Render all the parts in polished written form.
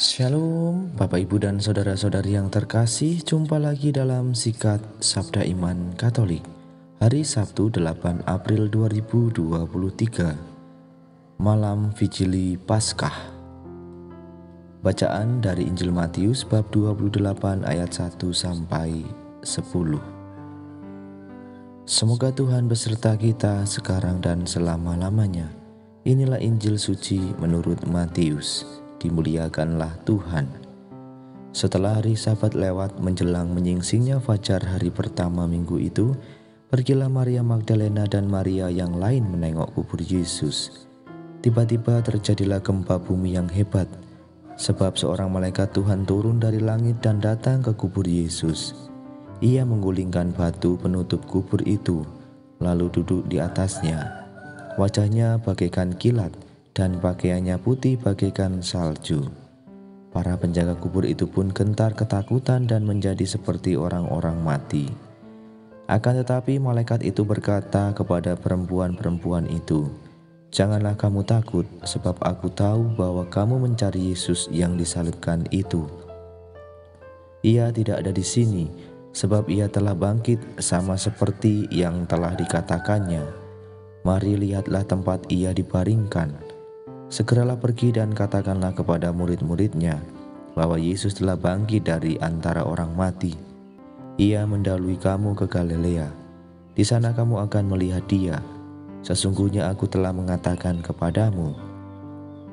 Shalom, Bapak Ibu dan Saudara-saudari yang terkasih, jumpa lagi dalam Sikat Sabda Iman Katolik. Hari Sabtu 8 April 2023, Malam Vigili Paskah. Bacaan dari Injil Matius bab 28 ayat 1 sampai 10. Semoga Tuhan beserta kita sekarang dan selama-lamanya. Inilah Injil suci menurut Matius. Dimuliakanlah Tuhan. Setelah hari Sabat lewat menjelang menyingsingnya fajar hari pertama minggu itu, pergilah Maria Magdalena dan Maria yang lain menengok kubur Yesus. Tiba-tiba terjadilah gempa bumi yang hebat, sebab seorang malaikat Tuhan turun dari langit dan datang ke kubur Yesus. Ia menggulingkan batu penutup kubur itu, lalu duduk di atasnya. Wajahnya bagaikan kilat, dan pakaiannya putih bagaikan salju. Para penjaga kubur itu pun gentar ketakutan dan menjadi seperti orang-orang mati. Akan tetapi malaikat itu berkata kepada perempuan-perempuan itu, "Janganlah kamu takut, sebab aku tahu bahwa kamu mencari Yesus yang disalibkan itu. Ia tidak ada di sini, sebab ia telah bangkit sama seperti yang telah dikatakannya. Mari lihatlah tempat ia dibaringkan. Segeralah pergi dan katakanlah kepada murid-muridnya bahwa Yesus telah bangkit dari antara orang mati. Ia mendahului kamu ke Galilea. Di sana kamu akan melihat dia. Sesungguhnya aku telah mengatakan kepadamu."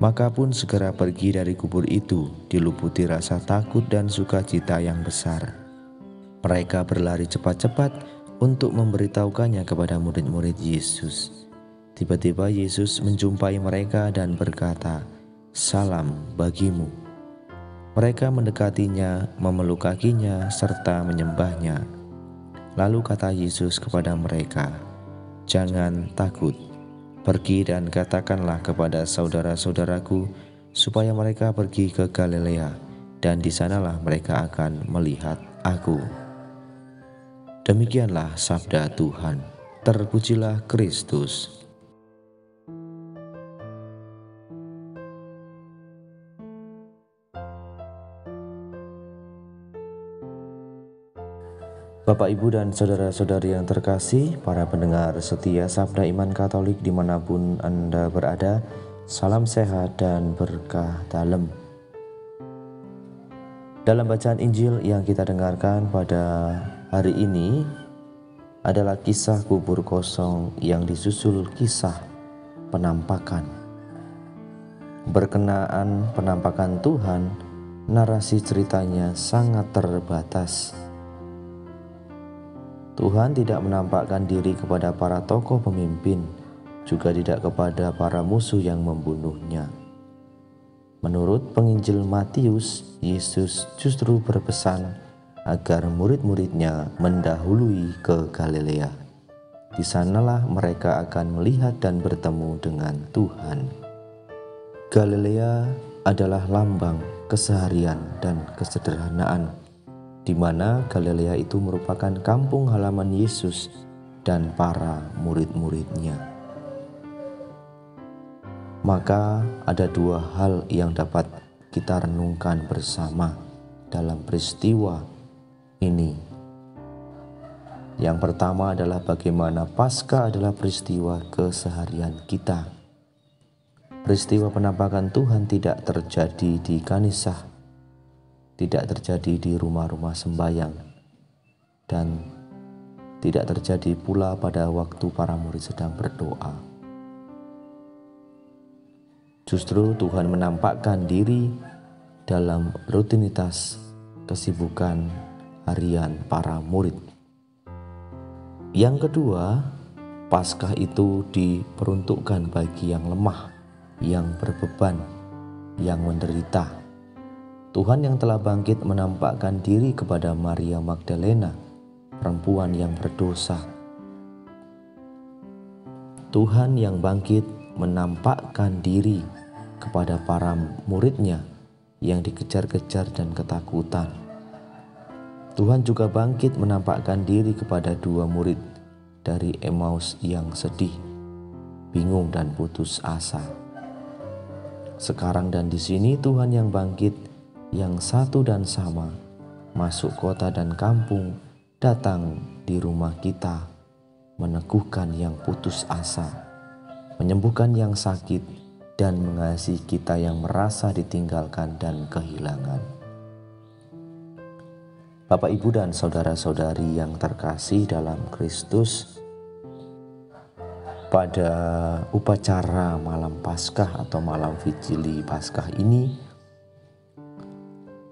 Maka pun segera pergi dari kubur itu, diliputi rasa takut dan sukacita yang besar. Mereka berlari cepat-cepat untuk memberitahukannya kepada murid-murid Yesus. Tiba-tiba Yesus menjumpai mereka dan berkata, "Salam bagimu." Mereka mendekatinya, memeluk kakinya, serta menyembahnya. Lalu kata Yesus kepada mereka, "Jangan takut. Pergi dan katakanlah kepada saudara-saudaraku supaya mereka pergi ke Galilea, dan di sanalah mereka akan melihat aku." Demikianlah sabda Tuhan. Terpujilah Kristus. Bapak, Ibu, dan Saudara-saudari yang terkasih, para pendengar setia Sabda Iman Katolik dimanapun Anda berada, salam sehat dan berkah dalam. Dalam bacaan Injil yang kita dengarkan pada hari ini adalah kisah kubur kosong yang disusul kisah penampakan. Berkenaan penampakan Tuhan, narasi ceritanya sangat terbatas. Tuhan tidak menampakkan diri kepada para tokoh pemimpin, juga tidak kepada para musuh yang membunuhnya. Menurut penginjil Matius, Yesus justru berpesan agar murid-muridnya mendahului ke Galilea. Di sanalah mereka akan melihat dan bertemu dengan Tuhan. Galilea adalah lambang keseharian dan kesederhanaan, di mana Galilea itu merupakan kampung halaman Yesus dan para murid-muridnya. Maka ada dua hal yang dapat kita renungkan bersama dalam peristiwa ini. Yang pertama adalah bagaimana Paskah adalah peristiwa keseharian kita. Peristiwa penampakan Tuhan tidak terjadi di kanisah, tidak terjadi di rumah-rumah sembahyang, dan tidak terjadi pula pada waktu para murid sedang berdoa. Justru Tuhan menampakkan diri dalam rutinitas kesibukan harian para murid. Yang kedua, Paskah itu diperuntukkan bagi yang lemah, yang berbeban, yang menderita. Tuhan yang telah bangkit menampakkan diri kepada Maria Magdalena, perempuan yang berdosa. Tuhan yang bangkit menampakkan diri kepada para muridnya yang dikejar-kejar dan ketakutan. Tuhan juga bangkit menampakkan diri kepada dua murid dari Emmaus yang sedih, bingung dan putus asa. Sekarang dan di sini Tuhan yang bangkit yang satu dan sama, masuk kota dan kampung, datang di rumah kita, meneguhkan yang putus asa, menyembuhkan yang sakit, dan mengasihi kita yang merasa ditinggalkan dan kehilangan. Bapak, Ibu, dan saudara-saudari yang terkasih dalam Kristus, pada upacara malam Paskah atau malam Vigili Paskah ini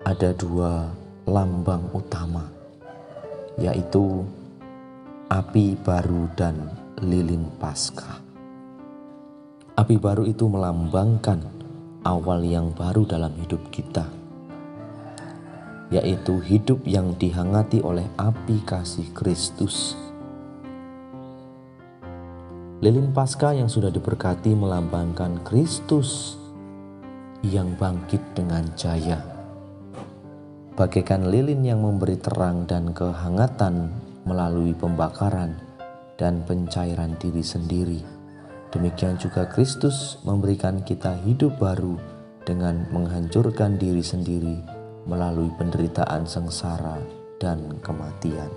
ada dua lambang utama, yaitu api baru dan lilin Paskah. Api baru itu melambangkan awal yang baru dalam hidup kita, yaitu hidup yang dihangati oleh api kasih Kristus. Lilin Paskah yang sudah diberkati melambangkan Kristus yang bangkit dengan jaya, bagaikan lilin yang memberi terang dan kehangatan melalui pembakaran dan pencairan diri sendiri. Demikian juga Kristus memberikan kita hidup baru dengan menghancurkan diri sendiri melalui penderitaan sengsara dan kematian.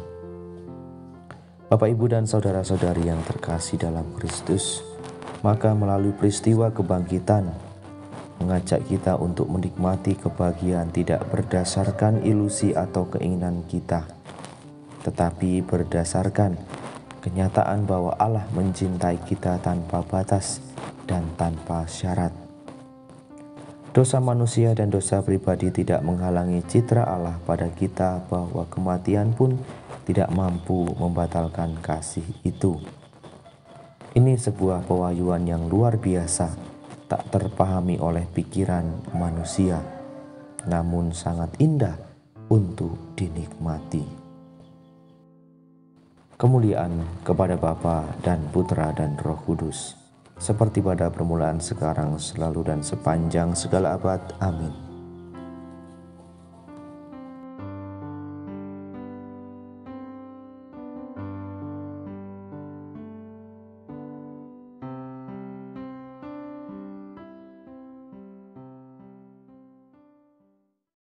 Bapak, Ibu, dan saudara-saudari yang terkasih dalam Kristus, maka melalui peristiwa kebangkitan mengajak kita untuk menikmati kebahagiaan tidak berdasarkan ilusi atau keinginan kita, tetapi berdasarkan kenyataan bahwa Allah mencintai kita tanpa batas dan tanpa syarat. Dosa manusia dan dosa pribadi tidak menghalangi citra Allah pada kita, bahwa kematian pun tidak mampu membatalkan kasih itu. Ini sebuah pewahyuan yang luar biasa, tak terpahami oleh pikiran manusia, namun sangat indah untuk dinikmati. Kemuliaan kepada Bapa dan Putra dan Roh Kudus, seperti pada permulaan, sekarang, selalu, dan sepanjang segala abad. Amin.